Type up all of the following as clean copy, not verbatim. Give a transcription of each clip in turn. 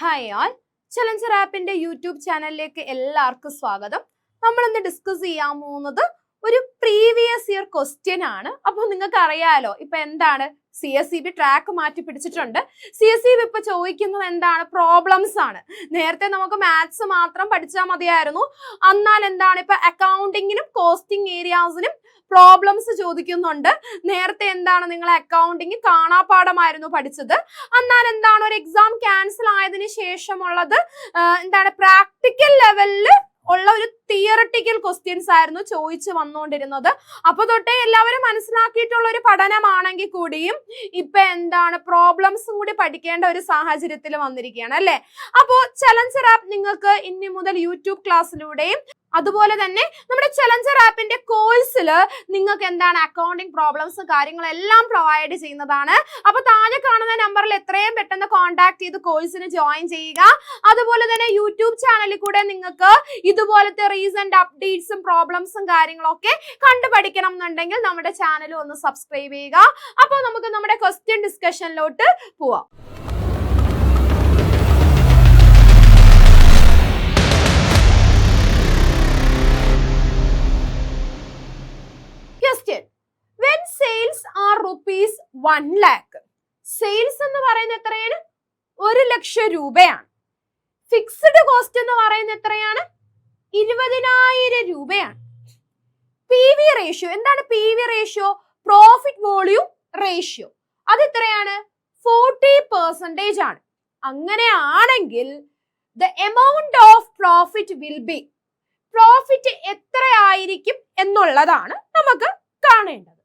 Hi ആൾ, challenger ആപ്പിന്റെ YouTube ചാനലിലേക്ക് എല്ലാവർക്കും സ്വാഗതം. നമ്മൾ ഇന്ന് ഡിസ്കസ് ചെയ്യാൻ പോകുന്നത് ഒരു പ്രീവിയസ് ഇയർ ക്വസ്റ്റ്യൻ ആണ്. അപ്പോൾ നിങ്ങൾക്ക് അറിയാലോ ഇപ്പൊ എന്താണ് CSEB ട്രാക്ക് മാറ്റി പിടിച്ചിട്ടുണ്ട്. CSEB ഇപ്പൊ ചോദിക്കുന്നത് എന്താണ്? പ്രോബ്ലംസ് ആണ്. നേരത്തെ നമുക്ക് മാത്സ് മാത്രം പഠിച്ചാൽ മതിയായിരുന്നു. എന്നാൽ എന്താണ് ഇപ്പൊ അക്കൗണ്ടിങ്ങിനും കോസ്റ്റിംഗ് ഏരിയാസിനും പ്രോബ്ലംസ് ചോദിക്കുന്നുണ്ട്. നേരത്തെ എന്താണ് നിങ്ങൾ അക്കൗണ്ടിങ് കാണാപ്പാഠമായിരുന്നു പഠിച്ചത്. എന്നാൽ എന്താണ് ഒരു എക്സാം ക്യാൻസൽ ആയതിനു ശേഷമുള്ളത് എന്താണ് പ്രാക്ടിക്കൽ ലെവലില് ഉള്ള ഒരു തിയറട്ടിക്കൽ ക്വസ്റ്റ്യൻസ് ആയിരുന്നു ചോദിച്ചു വന്നുകൊണ്ടിരുന്നത്. അപ്പൊ തൊട്ടേ എല്ലാവരും മനസ്സിലാക്കിയിട്ടുള്ള ഒരു പഠനമാണെങ്കിൽ കൂടിയും ഇപ്പൊ എന്താണ് പ്രോബ്ലംസും കൂടി പഠിക്കേണ്ട ഒരു സാഹചര്യത്തിൽ വന്നിരിക്കുകയാണ് അല്ലെ. അപ്പോ ചലഞ്ചർ ആപ്പ് നിങ്ങൾക്ക് ഇനി മുതൽ യൂട്യൂബ് ക്ലാസ്സിലൂടെയും അതുപോലെ തന്നെ നമ്മുടെ ചലഞ്ചർ ആപ്പിന്റെ കോഴ്സിൽ നിങ്ങൾക്ക് എന്താണ് അക്കൗണ്ടിങ് പ്രോബ്ലംസ് കാര്യങ്ങളെല്ലാം പ്രൊവൈഡ് ചെയ്യുന്നതാണ്. അപ്പൊ താഴെ കാണുന്ന നമ്പറിൽ എത്രയും പെട്ടെന്ന് കോൺടാക്ട് ചെയ്ത് കോഴ്സിന് ജോയിൻ ചെയ്യുക. അതുപോലെ തന്നെ യൂട്യൂബ് ചാനലിൽ കൂടെ നിങ്ങൾക്ക് ഇതുപോലത്തെ റീസെന്റ് അപ്ഡേറ്റ്സും പ്രോബ്ലംസും കാര്യങ്ങളൊക്കെ കണ്ടുപഠിക്കണം എന്നുണ്ടെങ്കിൽ നമ്മുടെ ചാനൽ ഒന്ന് സബ്സ്ക്രൈബ് ചെയ്യുക. അപ്പോൾ നമുക്ക് നമ്മുടെ ക്വസ്റ്റ്യൻ ഡിസ്കഷനിലോട്ട് പോവാം. When sales are rupees 1 lakh, sales എന്ന് പറയുന്നത് എത്രയാണ്? 1 ലക്ഷം രൂപയാണ്. ഫിക്സ്ഡ് കോസ്റ്റ് എന്ന് പറയുന്നത് എത്രയാണ്? 20,000 രൂപയാണ്. PV റേഷ്യോ എന്താണ്? PV ratio profit volume ratio അത് എത്രയാണ്? 40% ആണ്. അങ്ങനെയാണെങ്കിൽ the amount of profit will be, profit എത്രയായിരിക്കും എന്നുള്ളതാണ് നമുക്ക് കാണേണ്ടത്.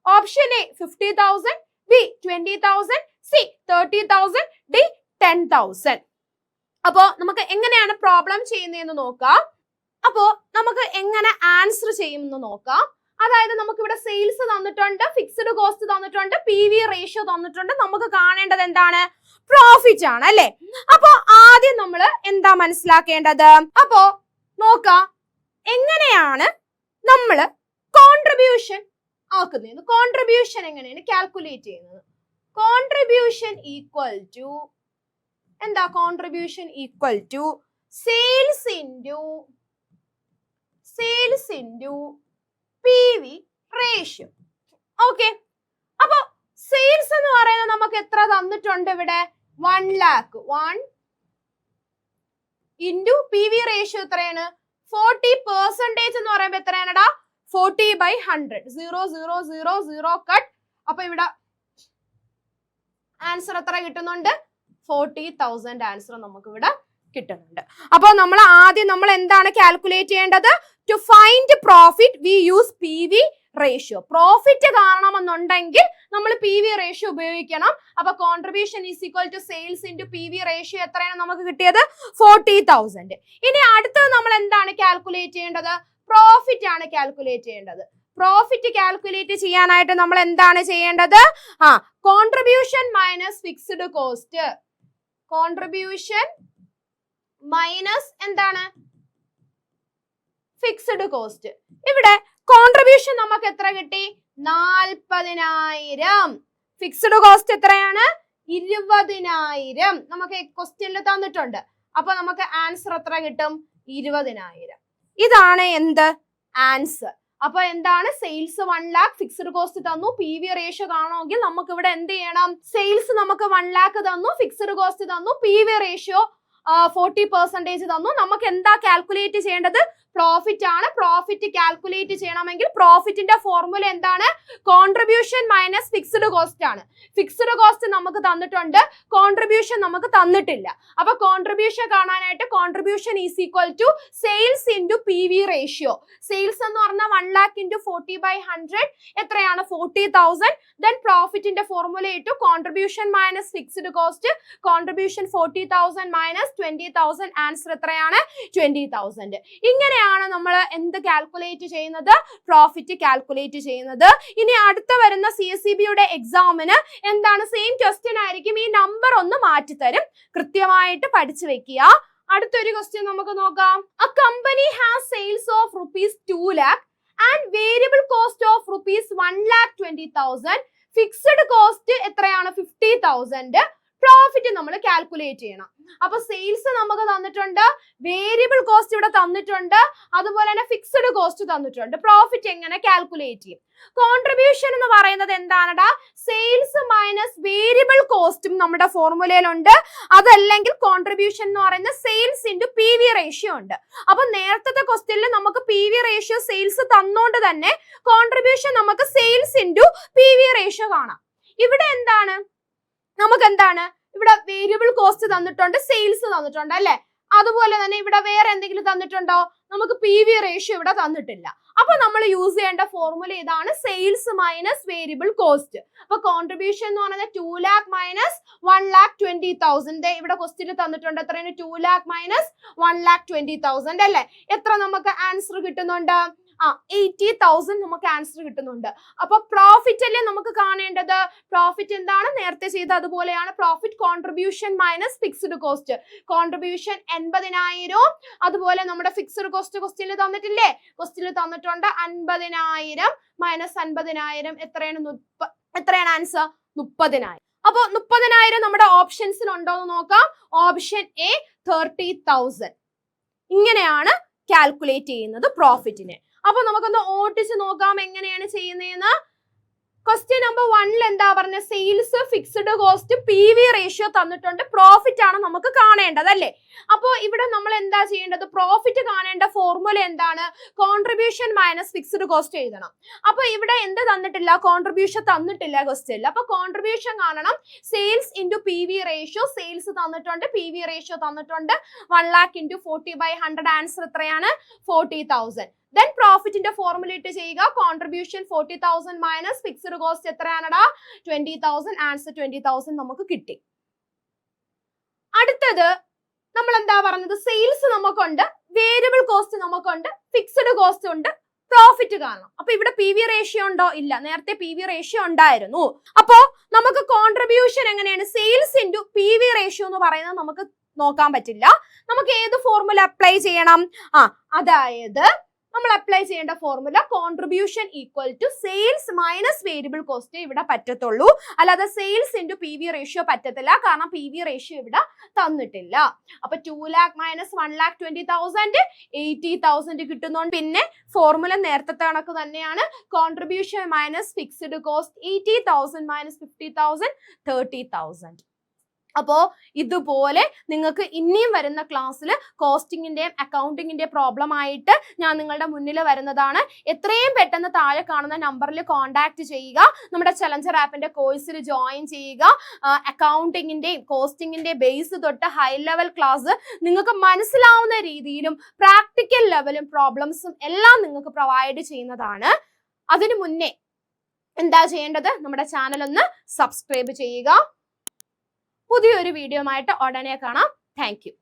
Option A 50,000, B 20,000, C 30,000, D 10,000. അപ്പോ നമുക്ക് എങ്ങനെയാണ് പ്രോബ്ലം ചെയ്യുന്നതെന്ന് നോക്കാം. അപ്പോ നമുക്ക് എങ്ങനെ ആൻസർ ചെയ്യുമെന്ന് നോക്കാം. അതായത് നമുക്ക് ഇവിടെ സെയിൽസ് തന്നിട്ടുണ്ട്, ഫിക്സ്ഡ് കോസ്റ്റ് തന്നിട്ടുണ്ട്, PV റേഷ്യോ തന്നിട്ടുണ്ട്. നമുക്ക് കാണേണ്ടത് എന്താണ്? പ്രോഫിറ്റ് ആണ് അല്ലെ. അപ്പോ ആദ്യം നമ്മൾ എന്താ മനസ്സിലാക്കേണ്ടത്? അപ്പോ നോക്കാം എങ്ങനെയാണ് നമ്മൾ കോൺട്രിബ്യൂഷൻ ആക്കുന്നത്. കോൺട്രിബ്യൂഷൻ എങ്ങനെയാണ് കാൽക്കുലേറ്റ് ചെയ്യുന്നത്? കോൺട്രിബ്യൂഷൻ ഈക്വൽ ടു എന്താ? Contribution equal to sales into PV ratio. Okay, അപ്പൊ സെയിൽസ് എന്ന് പറയുന്നത് നമുക്ക് എത്ര തന്നിട്ടുണ്ട് ഇവിടെ? 1 lakh. 1 ഇൻറ്റു PV റേഷ്യോ എത്രയാണ്? 40% എന്ന് പറയുമ്പോ എത്രയാണടാ? 40/100. 0 0 0 0 കട്ട്. അപ്പൊ ഇവിടെ ആൻസർ എത്ര കിട്ടുന്നുണ്ട്? 40,000 ആൻസർ നമുക്ക് ഇവിടെ കിട്ടുന്നുണ്ട്. അപ്പൊ നമ്മൾ ആദ്യം എന്താണ് കാൽക്കുലേറ്റ് ചെയ്യേണ്ടത്? To find profit we use PV ratio. Profit കാണണമെന്നുണ്ടെങ്കിൽ നമ്മൾ PV റേഷ്യോ ഉപയോഗിക്കണം. അപ്പൊ contribution is equal to sales into PV ratio എത്രയാണ് നമുക്ക് കിട്ടിയത്? 40,000. ഇനി അടുത്തത് നമ്മൾ എന്താണ് കാൽക്കുലേറ്റ് ചെയ്യേണ്ടത്? പ്രോഫിറ്റ് ആണ് കാൽക്കുലേറ്റ് ചെയ്യേണ്ടത്. പ്രോഫിറ്റ് കാൽക്കുലേറ്റ് ചെയ്യാനായിട്ട് നമ്മൾ എന്താണ് ചെയ്യേണ്ടത്? Contribution minus fixed cost. Contribution minus എന്താണ്? Fixed cost. ഇവിടെ കോൺട്രിബ്യൂഷൻ നമുക്ക് എത്ര കിട്ടി? 40,000. ഫിക്സ്ഡ് കോസ്റ്റ് എത്രയാണ്? 20,000 നമുക്ക് ക്വസ്റ്റ്യനിൽ തന്നിട്ടുണ്ട്. അപ്പൊ നമുക്ക് ആൻസർ എത്ര കിട്ടും? 20,000. ഇതാണ് എന്ത്? ആൻസർ. അപ്പൊ എന്താണ്? സെയിൽസ് 1 lakh, ഫിക്സ്ഡ് കോസ്റ്റ് തന്നു, PV റേഷ്യോ കാണണമെങ്കിൽ നമുക്ക് ഇവിടെ എന്ത് ചെയ്യണം? സെയിൽസ് നമുക്ക് 1 lakh തന്നു, ഫിക്സ്ഡ് കോസ്റ്റ് തന്നു, PV റേഷ്യോ 40% തന്നു. നമുക്ക് എന്താ കാൽക്കുലേറ്റ് ചെയ്യേണ്ടത്? പ്രോഫിറ്റ് ആണ്. പ്രോഫിറ്റ് കാൽക്കുലേറ്റ് ചെയ്യണമെങ്കിൽ പ്രോഫിറ്റിന്റെ ഫോർമുല എന്താണ്? കോൺട്രിബ്യൂഷൻ മൈനസ് ഫിക്സ്ഡ് കോസ്റ്റ് ആണ്. ഫിക്സ്ഡ് കോസ്റ്റ് നമുക്ക് തന്നിട്ടുണ്ട്, കോൺട്രിബ്യൂഷൻ നമുക്ക് തന്നിട്ടില്ല. അപ്പൊ കോൺട്രിബ്യൂഷൻ കാണാനായിട്ട് contribution is equal to sales into PV ratio. Sales എന്ന് പറഞ്ഞാൽ 1 lakh ഇൻറ്റു 40/100 എത്രയാണ്? 40,000. ദെൻ പ്രോഫിറ്റിന്റെ ഫോർമുല ഇട്ടു contribution minus fixed cost. Contribution 40,000 minus 20,000. Answer എത്രയാണ്? 20,000. ഇങ്ങനെയാണ് നമ്മൾ എന്ത് കാൽക്കുലേറ്റ് ചെയ്യുന്നത്? പ്രോഫിറ്റ് കാൽക്കുലേറ്റ് ചെയ്യുന്നത്. ഇനി അടുത്ത വരുന്ന CSEB-യുടെ എക്സാമിന് എന്താണ്? സെയിം ക്വസ്റ്റ്യൻ ആയിരിക്കും. ഈ നമ്പർ ഒന്ന് മാറ്റി തരും. കൃത്യമായിട്ട് പഠിച്ചു വെക്കുക. അടുത്തൊരു ക്വസ്റ്റ്യൻ നമുക്ക് നോക്കാം. A company has sales of rupees 2 lakh and variable cost of rupees 1,20,000. Fixed cost എത്രയാണ്? 50,000. പ്രോഫിറ്റ് നമ്മൾ കാൽക്കുലേറ്റ് ചെയ്യണം. അപ്പൊ സെയിൽസ് നമുക്ക് തന്നിട്ടുണ്ട്, വേരിയബിൾ കോസ്റ്റ് ഇവിടെ തന്നിട്ടുണ്ട്, അതുപോലെ തന്നെ ഫിക്സ്ഡ് കോസ്റ്റ് തന്നിട്ടുണ്ട്. പ്രോഫിറ്റ് എങ്ങനെ കാൽക്കുലേറ്റ് ചെയ്യും? കോൺട്രിബ്യൂഷൻ എന്ന് പറയുന്നത് എന്താണെടാ? സെയിൽസ് മൈനസ് വേരിയബിൾ കോസ്റ്റും നമ്മുടെ ഫോർമുലയിലുണ്ട്. അതല്ലെങ്കിൽ കോൺട്രിബ്യൂഷൻ എന്ന് പറയുന്നത് sales into P V ratio ഉണ്ട്. അപ്പൊ നേരത്തെ ക്വസ്റ്റ്യനിൽ നമുക്ക് പി വി റേഷ്യോ സെയിൽസ് തന്നോണ്ട് തന്നെ കോൺട്രിബ്യൂഷൻ നമുക്ക് sales into P V ratio കാണാം. ഇവിടെ എന്താണ്? നമുക്ക് എന്താണ്? ഇവിടെ വേരിയബിൾ കോസ്റ്റ് തന്നിട്ടുണ്ട്, സെയിൽസ് തന്നിട്ടുണ്ട് അല്ലെ? അതുപോലെ തന്നെ ഇവിടെ വേറെ എന്തെങ്കിലും തന്നിട്ടുണ്ടോ? നമുക്ക് പി വി റേഷ്യോ ഇവിടെ തന്നിട്ടില്ല. അപ്പൊ നമ്മൾ യൂസ് ചെയ്യേണ്ട ഫോർമുല ഇതാണ്, സെയിൽസ് മൈനസ് വേരിയബിൾ കോസ്റ്റ്. അപ്പൊ കോൺട്രിബ്യൂഷൻ എന്ന് പറയുന്നത് 2 lakh മൈനസ് 1,20,000. ഇവിടെ ക്വസ്റ്റ്യൻ തന്നിട്ടുണ്ട് എത്രയാണ്? 2 lakh മൈനസ് 1,20,000 അല്ലെ? എത്ര നമുക്ക് ആൻസർ കിട്ടുന്നുണ്ട്? 80,000 നമുക്ക് ആൻസർ കിട്ടുന്നുണ്ട്. അപ്പൊ പ്രോഫിറ്റ് അല്ലേ നമുക്ക് കാണേണ്ടത്? പ്രോഫിറ്റ് എന്താണ്? നേരത്തെ ചെയ്ത അതുപോലെയാണ്. Profit contribution minus fixed cost. Contribution 80,000, അതുപോലെ നമ്മുടെ ഫിക്സ്ഡ് കോസ്റ്റ് ക്വസ്റ്റ്യനിൽ തന്നിട്ടില്ലേ? ക്വസ്റ്റ്യനിൽ തന്നിട്ടുണ്ട് 50,000 മൈനസ് 50,000 എത്രയാണ് ആൻസർ? 30,000. അപ്പൊ 30,000 നമ്മുടെ ഓപ്ഷൻസിൽ ഉണ്ടോ എന്ന് നോക്കാം. Option A 30,000. ഇങ്ങനെയാണ് കാൽക്കുലേറ്റ് ചെയ്യുന്നത് പ്രോഫിറ്റിനെ. അപ്പൊ നമുക്കൊന്ന് ഓട്ടിച്ച് നോക്കാം എങ്ങനെയാണ് ചെയ്യുന്നതെന്ന്. ക്വസ്റ്റ്യൻ നമ്പർ 1 എന്താ പറഞ്ഞ? Sales, fixed cost, P V ratio തന്നിട്ടുണ്ട്. പ്രോഫിറ്റ് ആണ് നമുക്ക് കാണേണ്ടത് അല്ലേ? അപ്പൊ ഇവിടെ നമ്മൾ എന്താ ചെയ്യേണ്ടത്? പ്രോഫിറ്റ് കാണേണ്ട ഫോർമുല എന്താണ്? കോൺട്രിബ്യൂഷൻ മൈനസ് ഫിക്സ്ഡ് കോസ്റ്റ് എഴുതണം. അപ്പൊ ഇവിടെ എന്ത് തന്നിട്ടില്ല? കോൺട്രിബ്യൂഷൻ തന്നിട്ടില്ല ക്വസ്റ്റ്യനിൽ. അപ്പൊ കോൺട്രിബ്യൂഷൻ കാണണം. Sales into P V ratio. Sales തന്നിട്ടുണ്ട്, പി വി റേഷ്യോ തന്നിട്ടുണ്ട്. 1 lakh ഇൻറ്റു 40/100. ആൻസർ എത്രയാണ്? 40,000. ദെൻ പ്രോഫിറ്റിന്റെ ഫോർമുല ഇട്ട് ചെയ്യുക. കോൺട്രിബ്യൂഷൻ 40,000 മൈനസ് ഫിക്സ്ഡ് കോസ്റ്റ് എത്രയാണടാ? 20,000. ആൻസർ 20,000 നമുക്ക് കിട്ടി. അടുത്തത് നമ്മൾ എന്താ പറഞ്ഞത്? സെയിൽസ് നമുക്കുണ്ട്, വേരിയബിൾ കോസ്റ്റ് നമുക്കുണ്ട്, ഫിക്സ്ഡ് കോസ്റ്റ് ഉണ്ട്, പ്രോഫിറ്റ് കാണണം. അപ്പൊ ഇവിടെ പി വി റേഷ്യോ ഉണ്ടോ? ഇല്ല. നേരത്തെ പി വി റേഷ്യോ ഉണ്ടായിരുന്നു. അപ്പോ നമുക്ക് കോൺട്രിബ്യൂഷൻ എങ്ങനെയാണ്? Sales into P V ratio എന്ന് പറയുന്നത് നമുക്ക് നോക്കാൻ പറ്റില്ല. നമുക്ക് ഏത് ഫോർമുല അപ്ലൈ ചെയ്യണം? അതായത് നമ്മൾ അപ്ലൈ ചെയ്യേണ്ട formula contribution equal to sales minus variable cost ഇവിടെ പറ്റത്തുള്ളൂ. അല്ലാതെ sales into P V ratio പറ്റത്തില്ല, കാരണം പി വി റേഷ്യോ ഇവിടെ തന്നിട്ടില്ല. അപ്പൊ 2 lakh മൈനസ് 1,20,000 80,000 കിട്ടുന്നുണ്ട്. പിന്നെ ഫോർമുല നേരത്തെ കണക്ക് തന്നെയാണ്. Contribution minus fixed cost 80,000 minus 50,000 30,000. അപ്പോ ഇതുപോലെ നിങ്ങൾക്ക് ഇനിയും വരുന്ന ക്ലാസ്സിൽ കോസ്റ്റിംഗിന്റെയും അക്കൗണ്ടിങ്ങിന്റെയും പ്രോബ്ലം ആയിട്ട് ഞാൻ നിങ്ങളുടെ മുന്നിൽ വരുന്നതാണ്. എത്രയും പെട്ടെന്ന് താഴെ കാണുന്ന നമ്പറിൽ കോൺടാക്ട് ചെയ്യുക. നമ്മുടെ ചലഞ്ചർ ആപ്പിന്റെ കോഴ്സിൽ ജോയിൻ ചെയ്യുക. അക്കൗണ്ടിങ്ങിന്റെയും കോസ്റ്റിംഗിന്റെയും ബേസ് തൊട്ട് ഹൈ ലെവൽ ക്ലാസ് നിങ്ങൾക്ക് മനസ്സിലാവുന്ന രീതിയിലും പ്രാക്ടിക്കൽ ലെവലും പ്രോബ്ലംസും എല്ലാം നിങ്ങൾക്ക് പ്രൊവൈഡ് ചെയ്യുന്നതാണ്. അതിനു മുന്നേ എന്താ ചെയ്യേണ്ടത്? നമ്മുടെ ചാനൽ ഒന്ന് സബ്സ്ക്രൈബ് ചെയ്യുക. പുതിയൊരു വീഡിയോ ആയിട്ട് ഉടനെ കാണാം. Thank you.